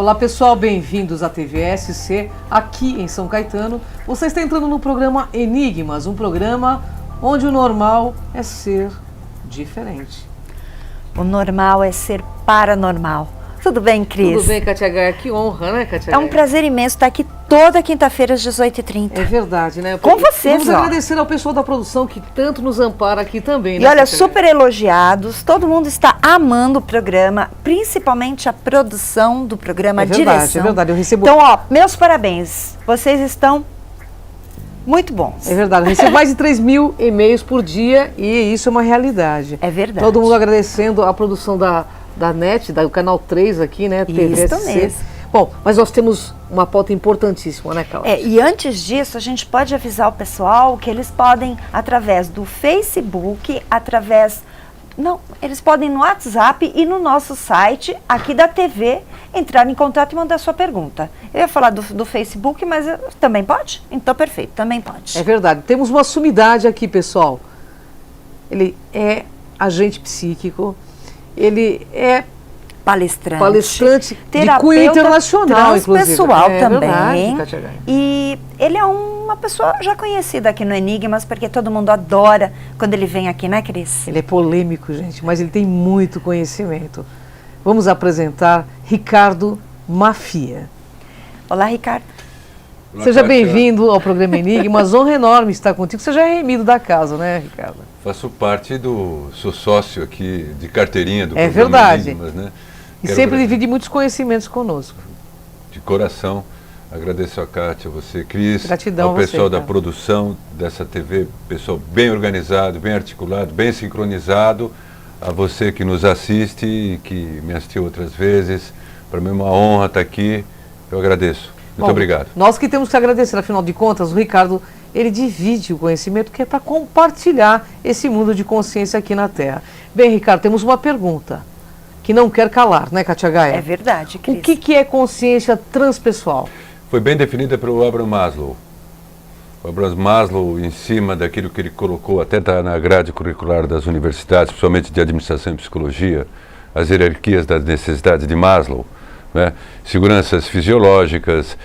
Olá pessoal, bem-vindos à TVSC, aqui em São Caetano. Você está entrando no programa Enigmas, um programa onde o normal é ser diferente. O normal é ser paranormal. Tudo bem, Cris? Tudo bem, Kátia Gaia? Que honra, né, Kátia Gaia? É um prazer imenso estar aqui toda quinta-feira às 18h30. É verdade, né? Com vocês, Vamos agradecer ao pessoal da produção que tanto nos ampara aqui também, né? E olha, Kátia super elogiados, todo mundo está amando o programa, principalmente a produção do programa, a direção. É verdade, eu recebo... Então, ó, meus parabéns, vocês estão muito bons. É verdade, eu recebo mais de 3.000 e-mails por dia e isso é uma realidade. É verdade. Todo mundo agradecendo a produção da NET, do Canal 3 aqui, né? TVSC. Isso mesmo. Bom, mas nós temos uma pauta importantíssima, né, Cláudia? E antes disso, a gente pode avisar o pessoal que eles podem, através do Facebook, eles podem no WhatsApp e no nosso site, aqui da TV, entrar em contato e mandar sua pergunta. Eu ia falar do Facebook, mas também pode? Então, perfeito, também pode. É verdade. Temos uma sumidade aqui, pessoal. Ele é agente psíquico, ele é palestrante de cunho internacional, transpessoal também. Verdade, Kátia Gaia. E ele é uma pessoa já conhecida aqui no Enigmas, porque todo mundo adora quando ele vem aqui, né, Cris? Ele é polêmico, gente, mas ele tem muito conhecimento. Vamos apresentar Ricardo Mafia. Olá, Ricardo. Olá, seja bem-vindo ao programa Enigmas. Honra enorme estar contigo. Você já é remido da casa, né, Ricardo? Faço parte sou sócio aqui de carteirinha do programa verdade. Enigmas, né? E sempre divide muitos conhecimentos conosco. De coração, agradeço a Kátia, a você, Cris, gratidão ao pessoal da produção dessa TV, pessoal bem organizado, bem articulado, bem sincronizado, a você que nos assiste e que me assistiu outras vezes. Para mim é uma honra estar aqui, eu agradeço. Muito obrigado. Nós que temos que agradecer, afinal de contas, o Ricardo, ele divide o conhecimento que é para compartilhar esse mundo de consciência aqui na Terra. Bem, Ricardo, temos uma pergunta que não quer calar, né, Kátia Gaia? É verdade, Cris. O que é consciência transpessoal? Foi bem definida pelo Abraham Maslow. O Abraham Maslow, em cima daquilo que ele colocou até na grade curricular das universidades, principalmente de administração e psicologia, as hierarquias das necessidades de Maslow, né? Seguranças fisiológicas,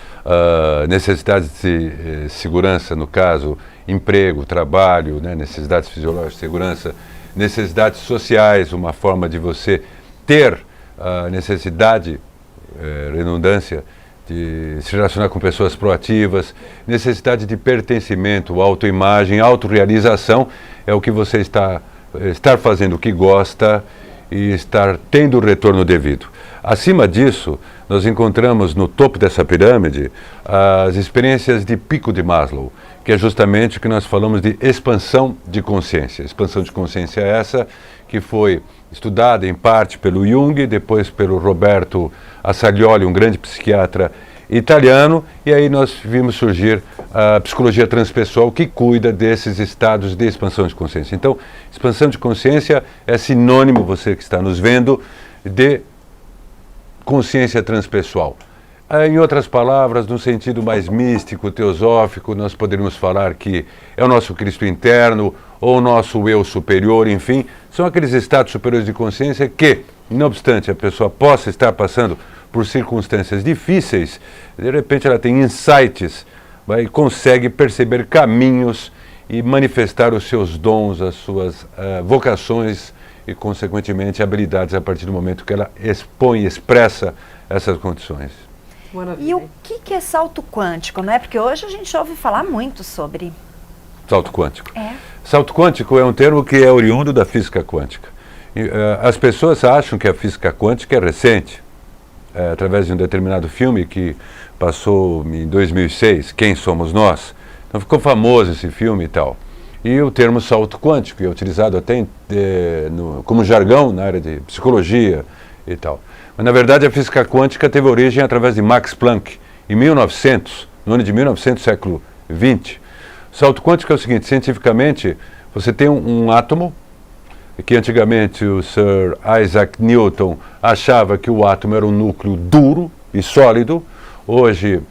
necessidades de segurança, no caso, emprego, trabalho, né? Necessidades fisiológicas, segurança, necessidades sociais, uma forma de você ter a necessidade, redundância, de se relacionar com pessoas proativas, necessidade de pertencimento, autoimagem, autorrealização, é o que você estar fazendo o que gosta e estar tendo o retorno devido. Acima disso, nós encontramos no topo dessa pirâmide as experiências de pico de Maslow, que é justamente o que nós falamos de expansão de consciência. Expansão de consciência é essa que foi estudada em parte pelo Jung, depois pelo Roberto Assaglioli, um grande psiquiatra italiano, e aí nós vimos surgir a psicologia transpessoal que cuida desses estados de expansão de consciência. Então, expansão de consciência é sinônimo, você que está nos vendo, de consciência transpessoal. Em outras palavras, no sentido mais místico, teosófico, nós poderíamos falar que é o nosso Cristo interno ou o nosso eu superior, enfim, são aqueles estados superiores de consciência que, não obstante a pessoa possa estar passando por circunstâncias difíceis, de repente ela tem insights, e consegue perceber caminhos e manifestar os seus dons, as suas vocações e, consequentemente, habilidades a partir do momento que ela expõe e expressa essas condições. Maravilha. E o que é salto quântico, não é? Porque hoje a gente ouve falar muito sobre... Salto quântico. É. Salto quântico é um termo que é oriundo da física quântica. As pessoas acham que a física quântica é recente, através de um determinado filme que passou em 2006, Quem Somos Nós. Então ficou famoso esse filme e tal. E o termo salto quântico é utilizado até como jargão na área de psicologia e tal. Mas, na verdade, a física quântica teve origem através de Max Planck, em 1900, no ano de 1900, século XX. O salto quântico é o seguinte, cientificamente, você tem um átomo, que antigamente o Sir Isaac Newton achava que o átomo era um núcleo duro e sólido. Hoje,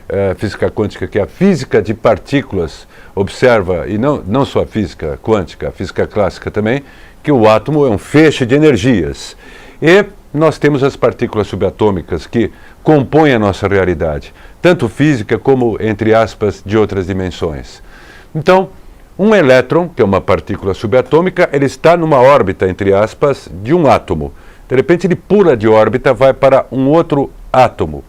a física quântica, que é a física de partículas, observa, e não só a física quântica, a física clássica também, que o átomo é um feixe de energias. E nós temos as partículas subatômicas que compõem a nossa realidade, tanto física como, entre aspas, de outras dimensões. Então, um elétron, que é uma partícula subatômica, ele está numa órbita, entre aspas, de um átomo. De repente ele pula de órbita, vai para um outro átomo.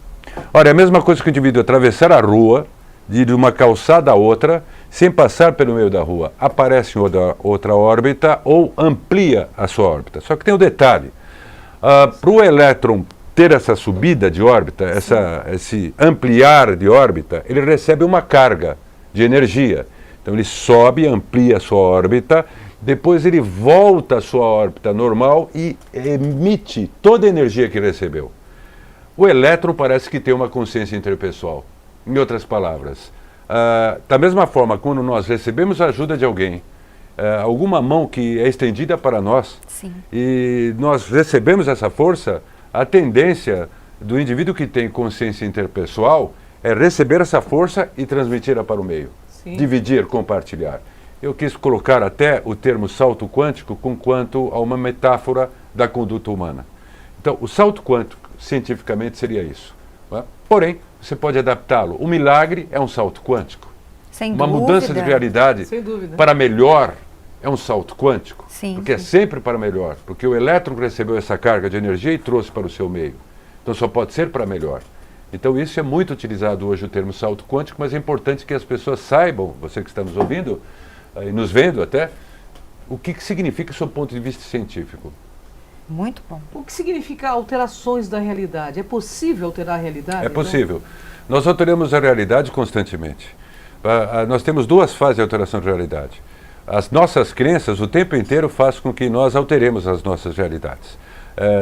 Ora, é a mesma coisa que o indivíduo atravessar a rua, de uma calçada a outra, sem passar pelo meio da rua, aparece em outra órbita ou amplia a sua órbita. Só que tem um detalhe. Para o elétron ter essa subida de órbita, esse ampliar de órbita, ele recebe uma carga de energia. Então ele sobe, amplia a sua órbita, depois ele volta à sua órbita normal e emite toda a energia que recebeu. O elétron parece que tem uma consciência interpessoal. Em outras palavras, da mesma forma, quando nós recebemos a ajuda de alguém, alguma mão que é estendida para nós, Sim. e nós recebemos essa força, a tendência do indivíduo que tem consciência interpessoal é receber essa força e transmiti-la para o meio. Sim. Dividir, compartilhar. Eu quis colocar até o termo salto quântico quanto a uma metáfora da conduta humana. Então, o salto quântico, cientificamente, seria isso. Não é? Porém, você pode adaptá-lo. O milagre é um salto quântico. Sem Uma dúvida. mudança de realidade Sem dúvida. para melhor é um salto quântico. Sim, Porque é sim. sempre para melhor. Porque o elétron recebeu essa carga de energia e trouxe para o seu meio. Então só pode ser para melhor. Então isso é muito utilizado hoje o termo salto quântico, mas é importante que as pessoas saibam, você que está nos ouvindo e nos vendo até, o que significa do seu ponto de vista científico. Muito bom. O que significa alterações da realidade? É possível alterar a realidade? É possível. Nós alteramos a realidade constantemente. Nós temos duas fases de alteração de realidade. As nossas crenças o tempo inteiro faz com que nós alteremos as nossas realidades.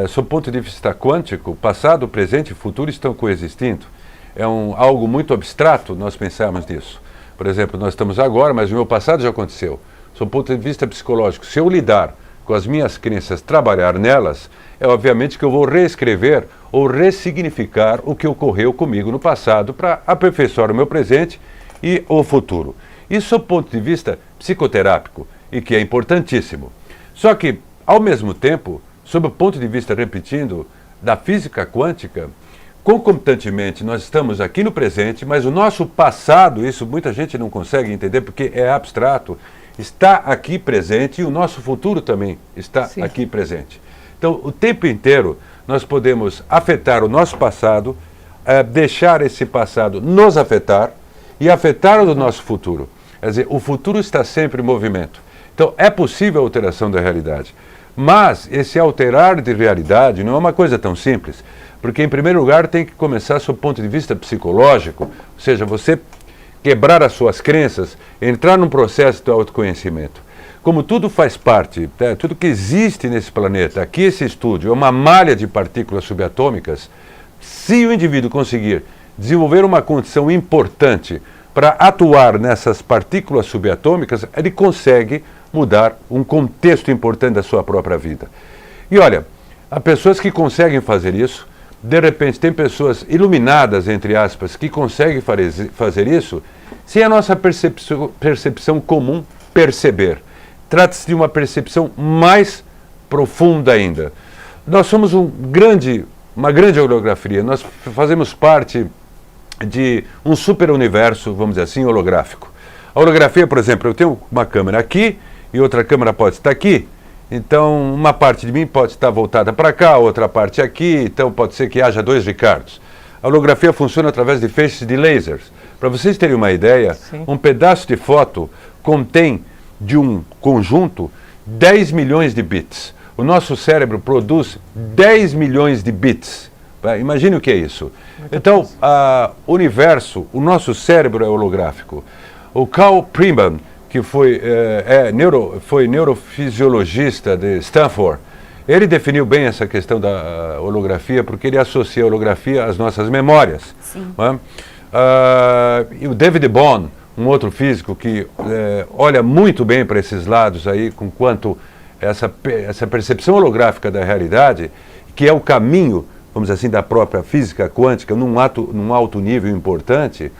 Sob o ponto de vista quântico, passado, presente e futuro estão coexistindo. É algo muito abstrato nós pensarmos nisso. Por exemplo, nós estamos agora, mas o meu passado já aconteceu. Sob o ponto de vista psicológico, se eu lidar com as minhas crenças, trabalhar nelas, é obviamente que eu vou reescrever ou ressignificar o que ocorreu comigo no passado para aperfeiçoar o meu presente e o futuro. Isso sob o ponto de vista psicoterápico, e que é importantíssimo. Só que, ao mesmo tempo, sob o ponto de vista, repetindo, da física quântica, concomitantemente nós estamos aqui no presente, mas o nosso passado, isso muita gente não consegue entender porque é abstrato, está aqui presente e o nosso futuro também está Sim. aqui presente. Então, o tempo inteiro nós podemos afetar o nosso passado, deixar esse passado nos afetar e afetar o nosso futuro. Quer dizer, o futuro está sempre em movimento. Então, é possível a alteração da realidade. Mas esse alterar de realidade não é uma coisa tão simples, porque, em primeiro lugar, tem que começar sob o ponto de vista psicológico, ou seja, você quebrar as suas crenças, entrar num processo de autoconhecimento. Como tudo faz parte, tudo que existe nesse planeta, aqui esse estúdio é uma malha de partículas subatômicas, se o indivíduo conseguir desenvolver uma condição importante para atuar nessas partículas subatômicas, ele consegue mudar um contexto importante da sua própria vida. E olha, há pessoas que conseguem fazer isso, de repente tem pessoas iluminadas, entre aspas, que conseguem fazer isso sem a nossa percepção comum perceber. Trata-se de uma percepção mais profunda ainda. Nós somos uma grande holografia, nós fazemos parte de um super universo, vamos dizer assim, holográfico. A holografia, por exemplo, eu tenho uma câmera aqui e outra câmera pode estar aqui, então uma parte de mim pode estar voltada para cá, outra parte aqui, então pode ser que haja dois Ricardos. A holografia funciona através de feixes de lasers. Para vocês terem uma ideia, Sim. um pedaço de foto contém de um conjunto 10 milhões de bits. O nosso cérebro produz 10 milhões de bits. Imagine o que é isso. Então, o nosso cérebro é holográfico. O Carl Priemann, que foi neurofisiologista de Stanford, ele definiu bem essa questão da holografia, porque ele associa a holografia às nossas memórias. Sim. E o David Bohm, um outro físico que olha muito bem para esses lados aí, com quanto essa percepção holográfica da realidade, que é o caminho, vamos dizer assim, da própria física quântica, num alto nível importante,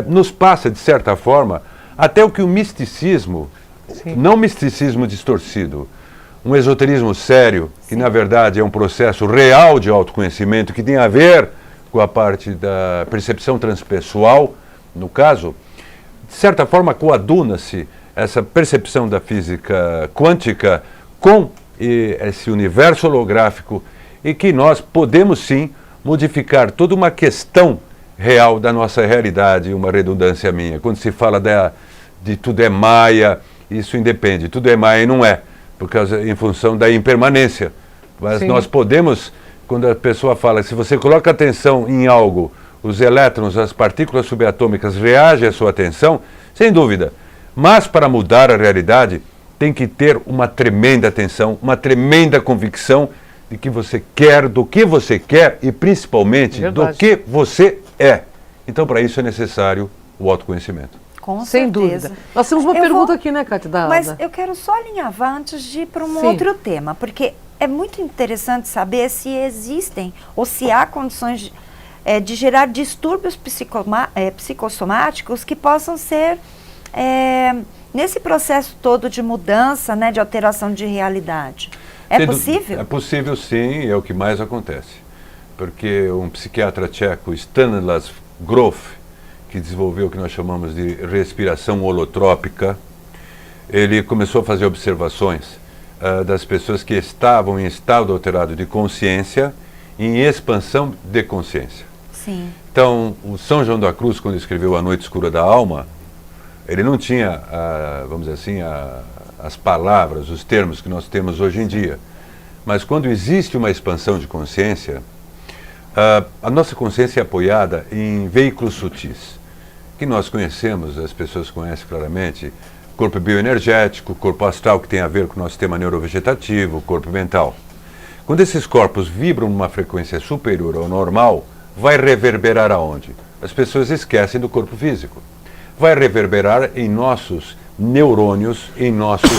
nos passa, de certa forma, até o que o misticismo, Sim. não misticismo distorcido, um esoterismo sério, que na verdade é um processo real de autoconhecimento, que tem a ver com a parte da percepção transpessoal, no caso, de certa forma coaduna-se essa percepção da física quântica com esse universo holográfico e que nós podemos sim modificar toda uma questão real da nossa realidade, uma redundância minha. Quando se fala de tudo é maia, isso independe, tudo é maia e não é, em função da impermanência. Mas sim. Nós podemos, quando a pessoa fala, se você coloca atenção em algo, os elétrons, as partículas subatômicas reagem à sua atenção, sem dúvida. Mas para mudar a realidade, tem que ter uma tremenda atenção, uma tremenda convicção de que você quer, do que você quer e principalmente do que você é. Então, para isso é necessário o autoconhecimento. Com Sem certeza. dúvida. Nós temos uma pergunta aqui, né, Cátia? Mas eu quero só alinhavar antes de ir para um outro tema, porque é muito interessante saber se existem ou se há condições de gerar distúrbios psicossomáticos que possam ser, nesse processo todo de mudança, né, de alteração de realidade. É possível? É possível, sim, e é o que mais acontece. Porque um psiquiatra tcheco, Stanislas Grof, que desenvolveu o que nós chamamos de respiração holotrópica, ele começou a fazer observações das pessoas que estavam em estado alterado de consciência e em expansão de consciência. Sim. Então, o São João da Cruz, quando escreveu A Noite Escura da Alma, ele não tinha, vamos dizer assim, as palavras, os termos que nós temos hoje em dia. Mas quando existe uma expansão de consciência, a nossa consciência é apoiada em veículos sutis, que nós conhecemos, as pessoas conhecem claramente, corpo bioenergético, corpo astral, que tem a ver com o nosso sistema neurovegetativo, corpo mental. Quando esses corpos vibram numa frequência superior ao normal, vai reverberar aonde? As pessoas esquecem do corpo físico. Vai reverberar em nossos neurônios, em nossos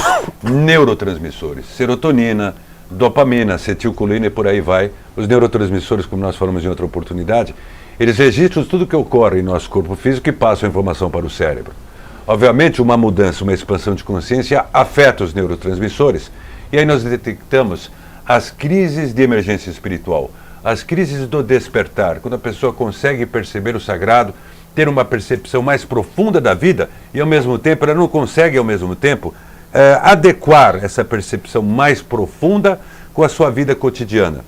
neurotransmissores. Serotonina, dopamina, acetilcolina e por aí vai. Os neurotransmissores, como nós falamos em outra oportunidade, eles registram tudo que ocorre em nosso corpo físico e passam a informação para o cérebro. Obviamente, uma mudança, uma expansão de consciência afeta os neurotransmissores. E aí nós detectamos as crises de emergência espiritual, as crises do despertar, quando a pessoa consegue perceber o sagrado, ter uma percepção mais profunda da vida e, ao mesmo tempo, ela não consegue, ao mesmo tempo, adequar essa percepção mais profunda com a sua vida cotidiana.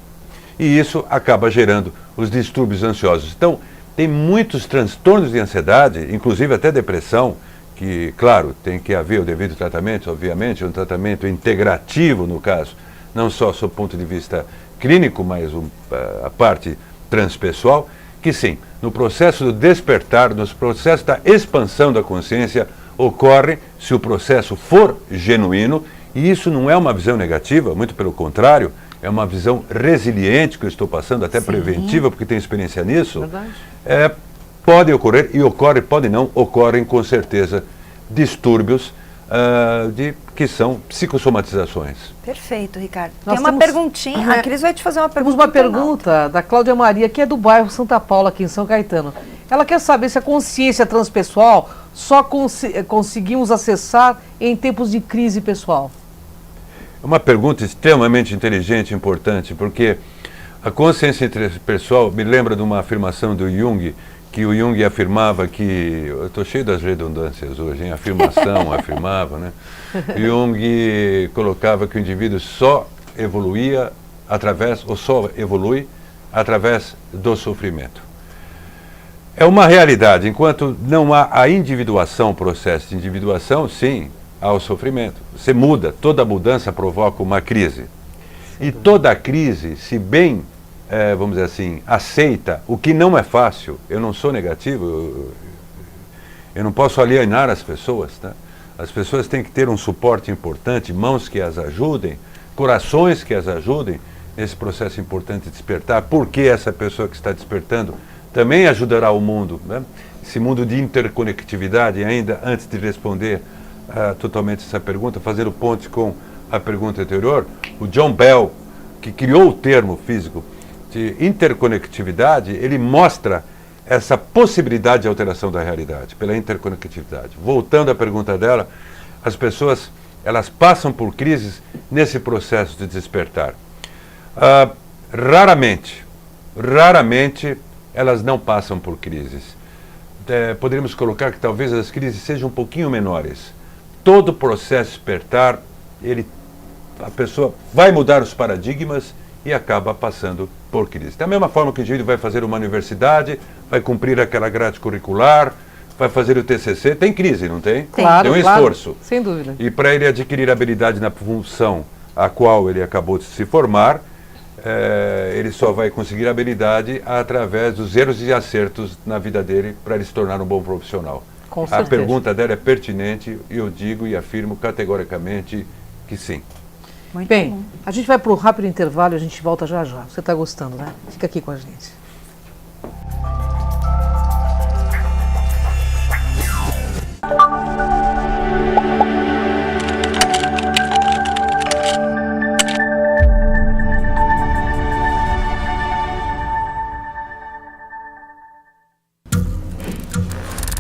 E isso acaba gerando os distúrbios ansiosos. Então, tem muitos transtornos de ansiedade, inclusive até depressão, que, claro, tem que haver o devido tratamento, obviamente, um tratamento integrativo, no caso, não só sob o ponto de vista clínico, mas a parte transpessoal, que sim, no processo do despertar, no processo da expansão da consciência, ocorre, se o processo for genuíno, e isso não é uma visão negativa, muito pelo contrário, é uma visão resiliente que eu estou passando, até preventiva, porque tenho experiência nisso. Verdade. Pode ocorrer, e ocorre, pode não, ocorrem com certeza distúrbios que são psicossomatizações. Perfeito, Ricardo. Nós Tem uma temos- perguntinha. A Cris vai te fazer uma pergunta. Temos uma internauta. pergunta da Cláudia Maria, que é do bairro Santa Paula, aqui em São Caetano. Ela quer saber se a consciência transpessoal só conseguimos acessar em tempos de crise pessoal. É uma pergunta extremamente inteligente e importante, porque a consciência interpessoal me lembra de uma afirmação do Jung, que o Jung afirmava que... Eu estou cheio das redundâncias hoje, hein? Afirmação, afirmava, né? Jung colocava que o indivíduo só evoluía através, ou só evolui através do sofrimento. É uma realidade, enquanto não há a individuação, o processo de individuação, sim, há o sofrimento. Você muda, toda mudança provoca uma crise. E toda crise, se bem, vamos dizer assim, aceita, o que não é fácil, eu não sou negativo, eu não posso alienar as pessoas, tá? As pessoas têm que ter um suporte importante, mãos que as ajudem, corações que as ajudem nesse processo importante de despertar, porque essa pessoa que está despertando também ajudará o mundo, né? Esse mundo de interconectividade. Ainda antes de responder totalmente essa pergunta, fazendo ponte com a pergunta anterior, o John Bell, que criou o termo físico de interconectividade, ele mostra essa possibilidade de alteração da realidade pela interconectividade. Voltando à pergunta dela, as pessoas elas passam por crises nesse processo de despertar. Raramente elas não passam por crises. Poderíamos colocar que talvez as crises sejam um pouquinho menores. Todo o processo de despertar, a pessoa vai mudar os paradigmas e acaba passando por crise. Da mesma forma que o indivíduo vai fazer uma universidade, vai cumprir aquela grade curricular, vai fazer o TCC, tem crise, não tem? Claro, tem um esforço. Sem dúvida. E para ele adquirir habilidade na função a qual ele acabou de se formar, ele só vai conseguir habilidade através dos erros e acertos na vida dele para ele se tornar um bom profissional. Com A certeza. pergunta dela é pertinente e eu digo e afirmo categoricamente que sim. Muito Bem, bom. a gente vai para um rápido intervalo e a gente volta já já. Você está gostando, né? Fica aqui com a gente.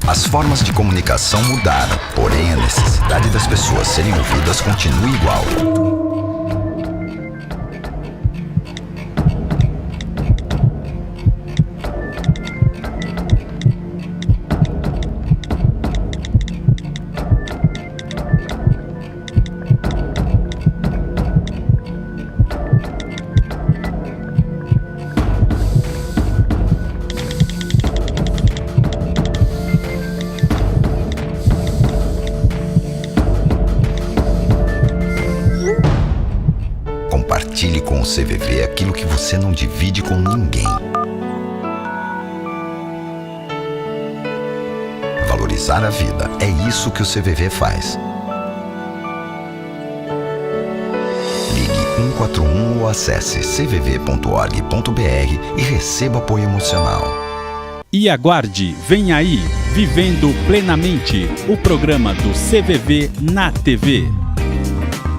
As formas de comunicação mudaram, porém a necessidade das pessoas serem ouvidas continua igual. Compartilhe com o CVV aquilo que você não divide com ninguém. Valorizar a vida, é isso que o CVV faz. Ligue 141 ou acesse cvv.org.br e receba apoio emocional. E aguarde, vem aí, Vivendo Plenamente, o programa do CVV na TV.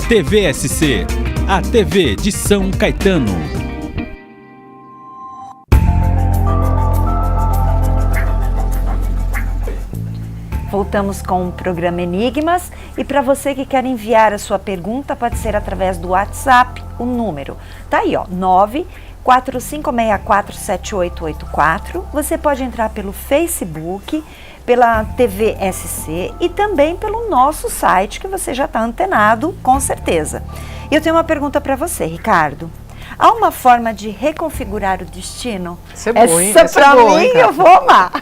TVSC, a TV de São Caetano. Voltamos com o programa Enigmas e para você que quer enviar a sua pergunta, pode ser através do WhatsApp, o número tá aí, ó, 945647884. Você pode entrar pelo Facebook, pela TVSC e também pelo nosso site, que você já está antenado, com certeza. E eu tenho uma pergunta para você, Ricardo. Há uma forma de reconfigurar o destino? Isso é boa, hein? Essa Essa é para boa, mim hein, cara? eu vou amar.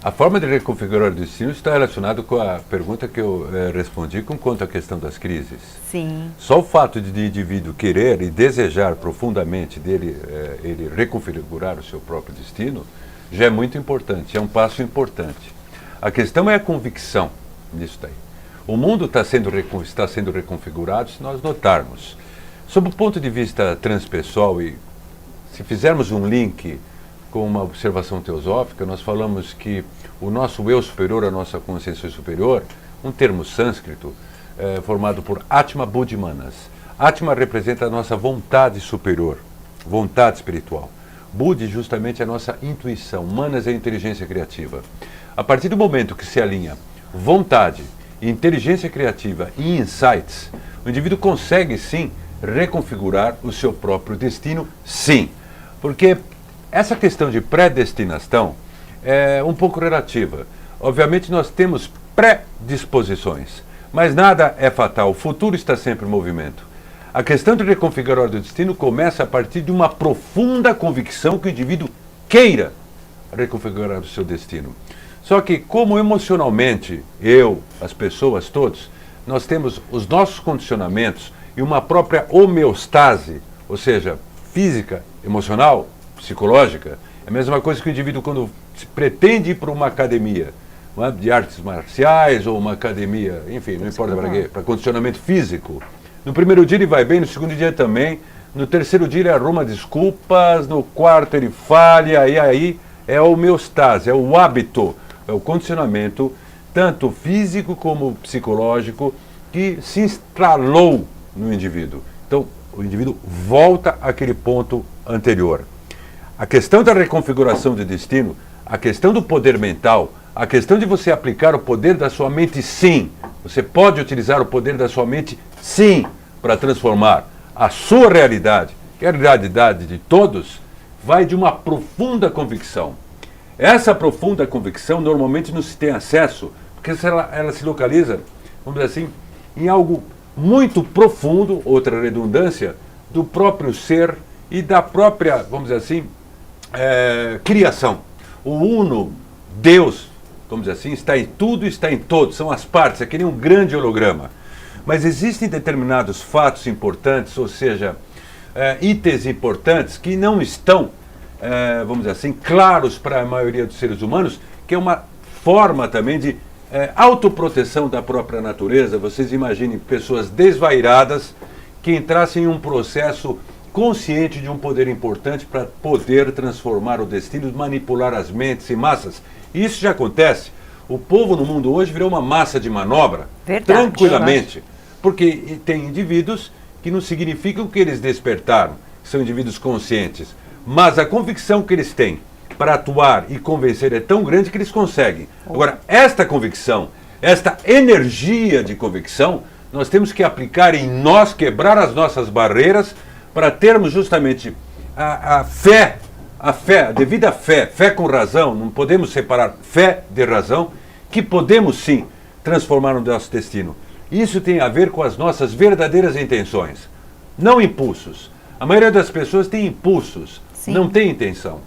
A forma de reconfigurar o destino está relacionada com a pergunta que eu respondi quanto à questão das crises. Sim. Só o fato de o indivíduo querer e desejar profundamente ele reconfigurar o seu próprio destino já é muito importante, é um passo importante. A questão é a convicção nisso daí. O mundo está sendo reconfigurado se nós notarmos. Sob o ponto de vista transpessoal, e se fizermos um link com uma observação teosófica, nós falamos que o nosso eu superior, a nossa consciência superior, um termo sânscrito, formado por Atma Buddhimanas. Atma representa a nossa vontade superior, vontade espiritual. Buddhi justamente é a nossa intuição, Manas é a inteligência criativa. A partir do momento que se alinha vontade, inteligência criativa e insights, o indivíduo consegue sim reconfigurar o seu próprio destino, sim. Porque essa questão de predestinação é um pouco relativa. Obviamente nós temos predisposições, mas nada é fatal, o futuro está sempre em movimento. A questão de reconfigurar o destino começa a partir de uma profunda convicção que o indivíduo queira reconfigurar o seu destino. Só que como emocionalmente, as pessoas, todos, nós temos os nossos condicionamentos e uma própria homeostase, ou seja, física, emocional, psicológica, é a mesma coisa que o indivíduo quando pretende ir para uma academia de artes marciais ou uma academia, enfim, não importa para quê, para condicionamento físico. No primeiro dia ele vai bem, no segundo dia também, no terceiro dia ele arruma desculpas, no quarto ele falha, e aí é a homeostase, é o hábito, é o condicionamento, tanto físico como psicológico, que se instalou no indivíduo. Então, o indivíduo volta àquele ponto anterior. A questão da reconfiguração de destino, a questão do poder mental, A questão de você aplicar o poder da sua mente, sim. Você pode utilizar o poder da sua mente, sim, para transformar a sua realidade, que é a realidade de todos, vai de uma profunda convicção. Essa profunda convicção normalmente não se tem acesso, porque ela se localiza, vamos dizer assim, em algo muito profundo, outra redundância, do próprio ser e da própria, vamos dizer assim, criação. O uno, Deus, vamos dizer assim, está em tudo, está em todos, são as partes, é que nem um grande holograma. Mas existem determinados fatos importantes, ou seja, itens importantes que não estão, vamos dizer assim, claros para a maioria dos seres humanos, que é uma forma também de autoproteção da própria natureza. Vocês imaginem pessoas desvairadas que entrassem em um processo consciente de um poder importante para poder transformar o destino, manipular as mentes e massas. E isso já acontece. O povo no mundo hoje virou uma massa de manobra, tranquilamente. Porque tem indivíduos que não significam que eles despertaram, são indivíduos conscientes. Mas a convicção que eles têm para atuar e convencer é tão grande que eles conseguem. Agora, esta convicção, esta energia de convicção, nós temos que aplicar em nós, quebrar as nossas barreiras, para termos justamente a fé, a devida fé, fé com razão, não podemos separar fé de razão, que podemos sim transformar o nosso destino. Isso tem a ver com as nossas verdadeiras intenções, não impulsos. A maioria das pessoas tem impulsos, não tem intenção.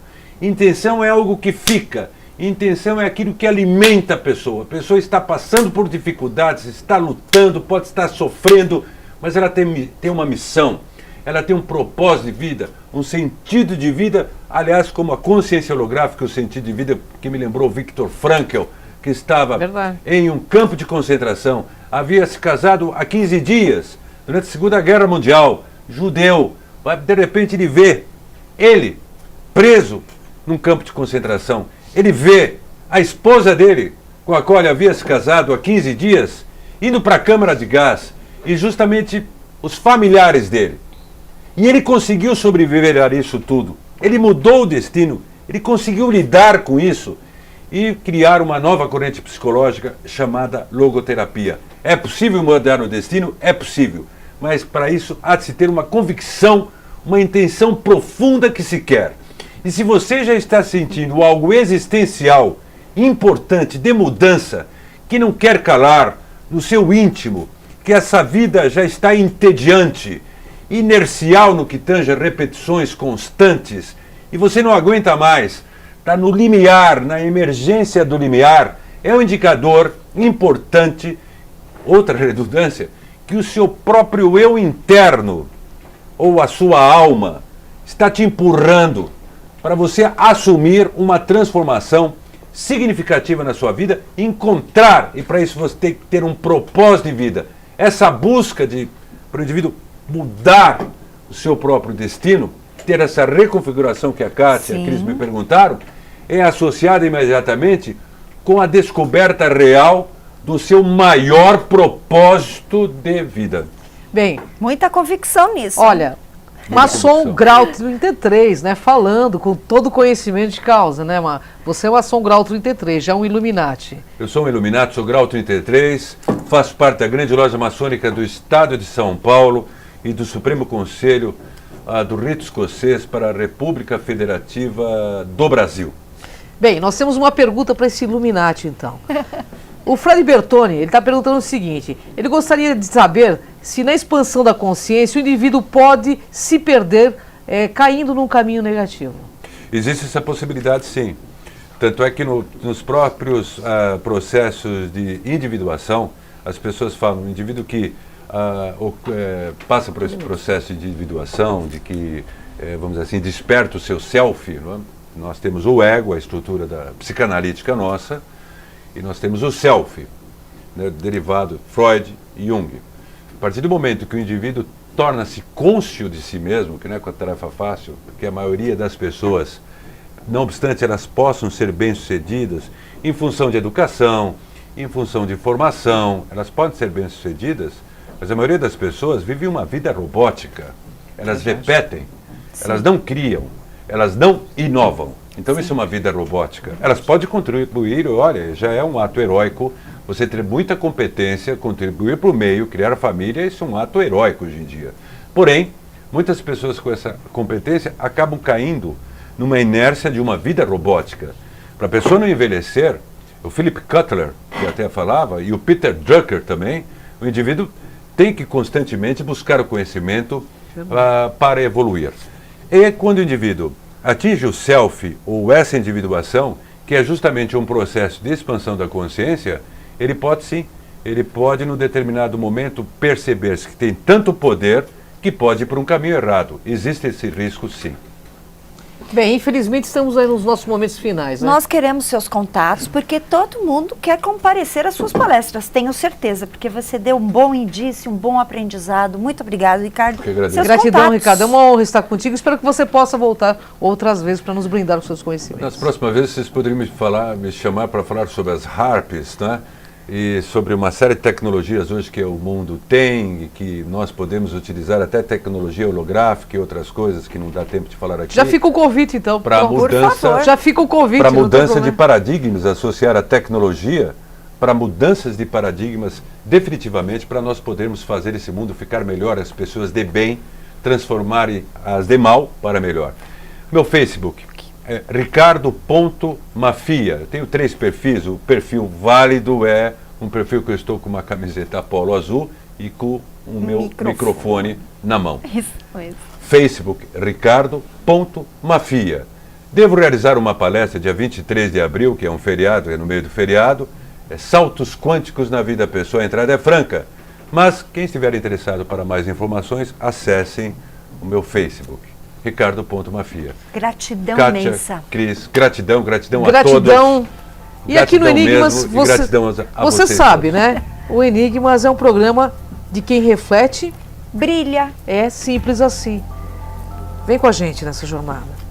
Intenção é algo que fica, intenção é aquilo que alimenta a pessoa está passando por dificuldades, está lutando, pode estar sofrendo, mas ela tem uma missão. Ela tem um propósito de vida, um sentido de vida, aliás, como a consciência holográfica, o sentido de vida que me lembrou Viktor Frankl, que estava em um campo de concentração, havia se casado há 15 dias, durante a Segunda Guerra Mundial, judeu, de repente ele vê ele preso num campo de concentração, ele vê a esposa dele, com a qual ele havia se casado há 15 dias, indo para a câmara de gás, e justamente os familiares dele. E ele conseguiu sobreviver a isso tudo. Ele mudou o destino, ele conseguiu lidar com isso e criar uma nova corrente psicológica chamada logoterapia. É possível mudar o destino? É possível. Mas para isso há de se ter uma convicção, uma intenção profunda que se quer. E se você já está sentindo algo existencial, importante, de mudança, que não quer calar no seu íntimo, que essa vida já está entediante, inercial no que tange a repetições constantes, e você não aguenta mais, está no limiar, na emergência do limiar, é um indicador importante, outra redundância, que o seu próprio eu interno, ou a sua alma, está te empurrando para você assumir uma transformação significativa na sua vida, encontrar, e para isso você tem que ter um propósito de vida, essa busca para o indivíduo mudar o seu próprio destino, ter essa reconfiguração que a Kátia e a Cris me perguntaram, é associada imediatamente com a descoberta real do seu maior propósito de vida. Bem, muita convicção nisso. Olha, Maçom Grau 33, né, falando com todo conhecimento de causa, né, você é o Maçom Grau 33, já um Illuminati. Eu sou um Illuminati, sou Grau 33, faço parte da grande loja maçônica do Estado de São Paulo e do Supremo Conselho do Rito Escocês para a República Federativa do Brasil. Bem, nós temos uma pergunta para esse Illuminati, então. O Fred Bertoni, ele está perguntando o seguinte, ele gostaria de saber se na expansão da consciência o indivíduo pode se perder caindo num caminho negativo. Existe essa possibilidade, sim. Tanto é que nos próprios processos de individuação, as pessoas falam, o indivíduo que passa por esse processo de individuação, de que, vamos dizer assim, desperta o seu self, não é? Nós temos o ego, a estrutura da psicanalítica nossa, e nós temos o self, né, derivado Freud e Jung. A partir do momento que o indivíduo torna-se cônscio de si mesmo, que não é uma tarefa fácil, porque a maioria das pessoas, não obstante elas possam ser bem-sucedidas, em função de educação, em função de formação, elas podem ser bem-sucedidas, mas a maioria das pessoas vive uma vida robótica. Elas repetem, elas não criam, elas não inovam. Então isso é uma vida robótica. Elas podem contribuir, olha, já é um ato heróico. Você ter muita competência, contribuir para o meio, criar família, isso é um ato heróico hoje em dia. Porém, muitas pessoas com essa competência acabam caindo numa inércia de uma vida robótica. Para a pessoa não envelhecer, o Philip Kotler, que até falava, e o Peter Drucker também, o indivíduo tem que constantemente buscar o conhecimento para evoluir. E quando o indivíduo atinge o self, ou essa individuação, que é justamente um processo de expansão da consciência, ele pode sim, ele pode, num determinado momento, perceber-se que tem tanto poder que pode ir para um caminho errado. Existe esse risco, sim. Bem, infelizmente estamos aí nos nossos momentos finais, né? Nós queremos seus contatos, porque todo mundo quer comparecer às suas palestras, tenho certeza, porque você deu um bom indício, um bom aprendizado. Muito obrigado, Ricardo. Que agradeço. Seus Gratidão, contatos. Ricardo. É uma honra estar contigo. Espero que você possa voltar outras vezes para nos brindar com seus conhecimentos. Nas próximas vezes vocês poderiam me chamar para falar sobre as harps, né? E sobre uma série de tecnologias hoje que o mundo tem e que nós podemos utilizar, até tecnologia holográfica e outras coisas que não dá tempo de falar aqui. Já fica o convite, então. Para Pronto. mudança, Já fica o convite. para não tem mudança de problema. paradigmas, associar a tecnologia para mudanças de paradigmas, definitivamente, para nós podermos fazer esse mundo ficar melhor, as pessoas de bem transformarem as de mal para melhor. Meu Facebook é ricardo.mafia. Eu tenho 3 perfis. O perfil válido é um perfil que eu estou com uma camiseta polo azul e com o meu microfone na mão. Isso mesmo. Facebook, ricardo.mafia. Devo realizar uma palestra dia 23 de abril, que é um feriado, é no meio do feriado. É Saltos Quânticos na Vida da Pessoa, a entrada é franca. Mas quem estiver interessado para mais informações, acessem o meu Facebook, ricardo.mafia. Gratidão Kátia, imensa. Cris, gratidão a todos. Gratidão. E aqui no Gratidão Enigmas, mesmo, e gratidão a você vocês sabe, todos. né? O Enigmas é um programa de quem reflete. Brilha. É simples assim. Vem com a gente nessa jornada.